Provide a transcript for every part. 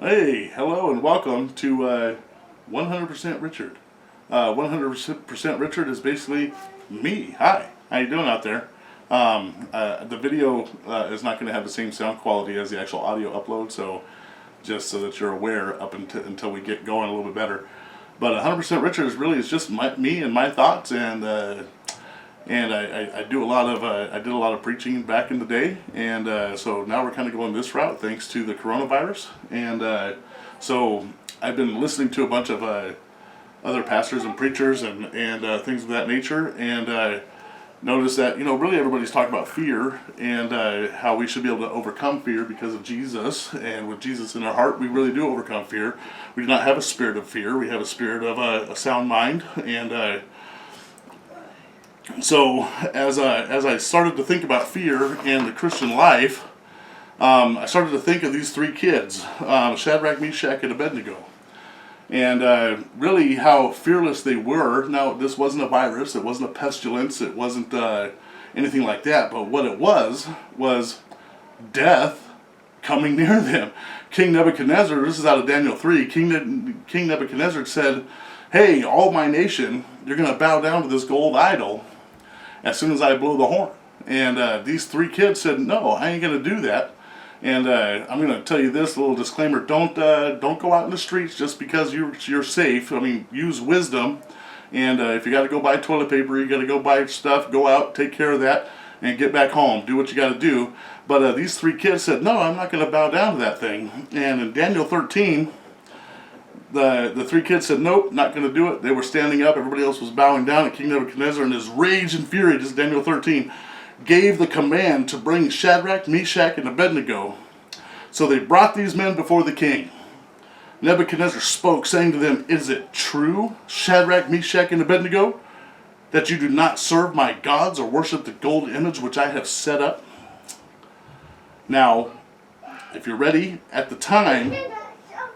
Hey, hello and welcome to 100% Richard. 100% Richard is basically me. Hi, how you doing out there? The video is not going to have the same sound quality as the actual audio upload, so just so that you're aware up until we get going a little bit better. But 100% Richard is just me and my thoughts, and I do a lot of I did a lot of preaching back in the day, and so now we're kind of going this route thanks to the coronavirus, and so I've been listening to a bunch of other pastors and preachers and things of that nature, and notice that really everybody's talking about fear and how we should be able to overcome fear because of Jesus, and with Jesus in our heart we really do overcome fear. We do not have a spirit of fear, we have a spirit of a sound mind, and so as I started to think about fear and the Christian life, I started to think of these three kids, Shadrach, Meshach, and Abednego, and really how fearless they were. Now, this wasn't a virus, it wasn't a pestilence, it wasn't anything like that, but what it was death coming near them. King Nebuchadnezzar, this is out of Daniel 3, King Nebuchadnezzar said, "Hey, all my nation, you're going to bow down to this gold idol as soon as I blow the horn." And these three kids said, "No, I ain't going to do that." And I'm going to tell you this little disclaimer: don't go out in the streets just because you're safe. I mean, use wisdom. And if you got to go buy toilet paper, you got to go buy stuff. Go out, take care of that, and get back home. Do what you got to do. But these three kids said, "No, I'm not going to bow down to that thing." And in Daniel 13. The three kids said, "Nope, not going to do it." They were standing up. Everybody else was bowing down. And King Nebuchadnezzar, in his rage and fury, this is Daniel 13, gave the command to bring Shadrach, Meshach, and Abednego. So they brought these men before the king. Nebuchadnezzar spoke, saying to them, "Is it true, Shadrach, Meshach, and Abednego, that you do not serve my gods or worship the gold image which I have set up?" Now, if you're ready, at the time,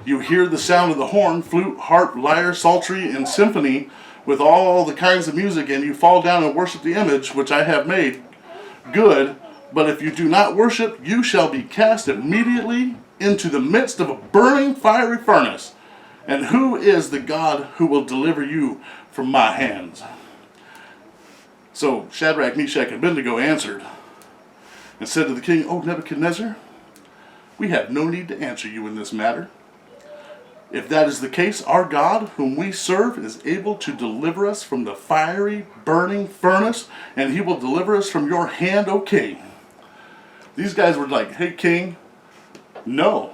you hear the sound of the horn, flute, harp, lyre, psaltery, and symphony with all the kinds of music, and you fall down and worship the image which I have made. Good, but if you do not worship, you shall be cast immediately into the midst of a burning fiery furnace. And who is the God who will deliver you from my hands? So Shadrach, Meshach, and Abednego answered and said to the king, "O Nebuchadnezzar, we have no need to answer you in this matter. If that is the case, our God, whom we serve, is able to deliver us from the fiery, burning furnace, and he will deliver us from your hand, O king." These guys were like, "Hey, king, no,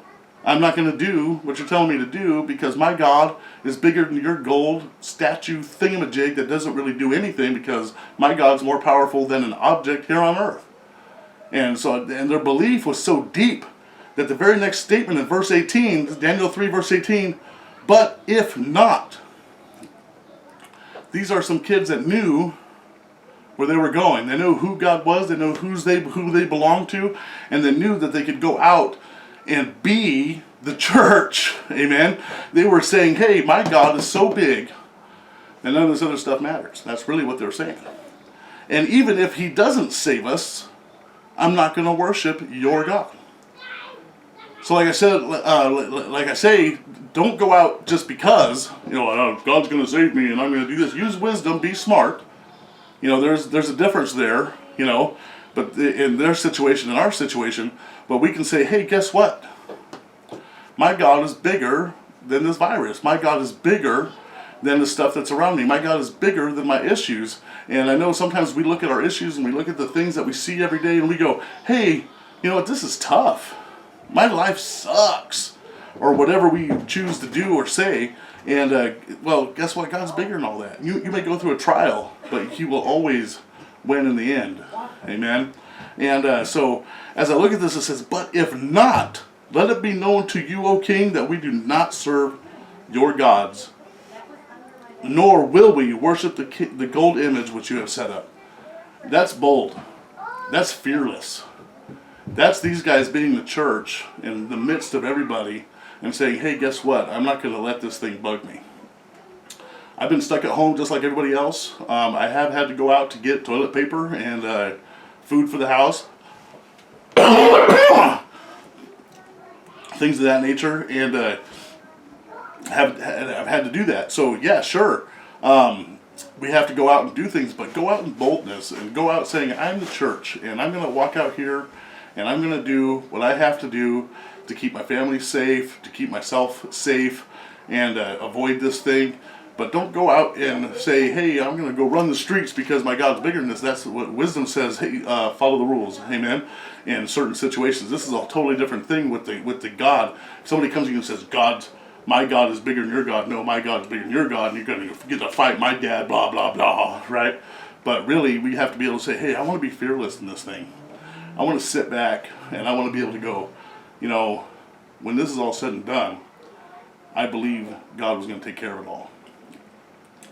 I'm not going to do what you're telling me to do because my God is bigger than your gold statue thingamajig that doesn't really do anything, because my God's more powerful than an object here on earth." And their belief was so deep that the very next statement in verse 18, Daniel 3 verse 18, "But if not," these are some kids that knew where they were going. They knew who God was, they knew who they belonged to, and they knew that they could go out and be the church. Amen. They were saying, "Hey, my God is so big that none of this other stuff matters." That's really what they were saying. "And even if he doesn't save us, I'm not going to worship your God." So like I say, don't go out just because, God's going to save me and I'm going to do this. Use wisdom, be smart. There's a difference there, but in their situation and our situation, but we can say, "Hey, guess what? My God is bigger than this virus. My God is bigger than the stuff that's around me. My God is bigger than my issues." And I know sometimes we look at our issues and we look at the things that we see every day and we go, "Hey, you know what, this is tough. My life sucks," or whatever we choose to do or say. And well, guess what? God's bigger than all that. You may go through a trial, but he will always win in the end. Amen. And so as I look at this, it says, "But if not, let it be known to you, O king, that we do not serve your gods, nor will we worship the gold image which you have set up." That's bold. That's fearless. That's these guys being the church in the midst of everybody and saying, "Hey, guess what? I'm not going to let this thing bug me." I've been stuck at home just like everybody else. I have had to go out to get toilet paper and food for the house. things of that nature, and I've had to do that. So yeah, sure, we have to go out and do things, but go out in boldness and go out saying, I'm the church, and I'm going to walk out here, and I'm going to do what I have to do to keep my family safe, to keep myself safe, and avoid this thing. But don't go out and say, hey, I'm going to go run the streets because my God's bigger than this. That's what wisdom says. Hey, follow the rules. Amen. In certain situations, this is a totally different thing with the God. If somebody comes to you and says, my God is bigger than your God. No, my God is bigger than your God, and you're going to get to fight my dad, blah, blah, blah, right? But really, we have to be able to say, hey, I want to be fearless in this thing. I want to sit back, and I want to be able to go, when this is all said and done, I believe God was going to take care of it all.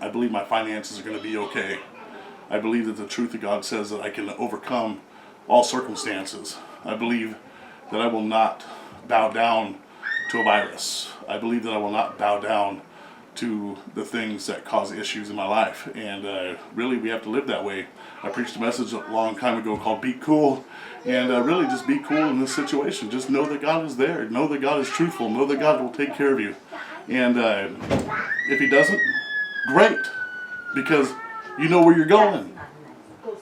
I believe my finances are going to be okay. I believe that the truth of God says that I can overcome all circumstances. I believe that I will not bow down to a virus. I believe that I will not bow down to the things that cause issues in my life. And really, we have to live that way. I preached a message a long time ago called Be Cool. And really, just be cool in this situation. Just know that God is there. Know that God is truthful. Know that God will take care of you. And if He doesn't, great, because you know where you're going.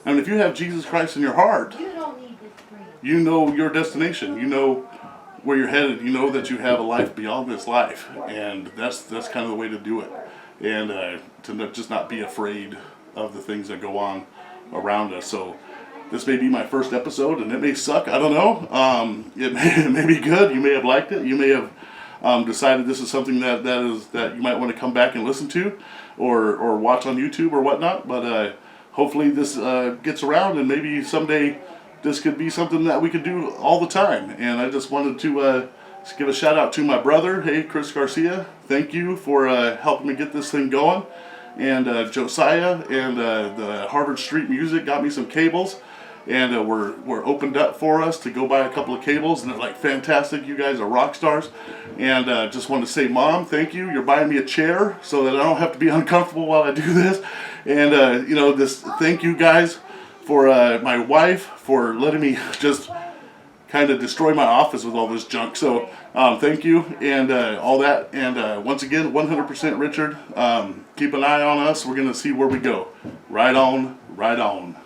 And if you have Jesus Christ in your heart, you know your destination. You know where you're headed. You know that you have a life beyond this life, and that's kind of the way to do it. And to just not be afraid of the things that go on around us. So this may be my first episode, and it may suck. I don't know. It may be good. You may have liked it. You may have decided this is something that you might want to come back and listen to, or watch on YouTube or whatnot. But hopefully this gets around, and maybe someday this could be something that we could do all the time. And I just wanted to give a shout out to my brother, hey, Chris Garcia. Thank you for helping me get this thing going. And Josiah and the Harvard Street Music got me some cables. And were opened up for us to go buy a couple of cables, and they're like, fantastic, you guys are rock stars. And just wanted to say, Mom, thank you. You're buying me a chair so that I don't have to be uncomfortable while I do this. And thank you guys for my wife for letting me just kind of destroy my office with all this junk. So thank you, and all that. And once again, 100% Richard. Keep an eye on us. We're gonna see where we go. Right on, right on.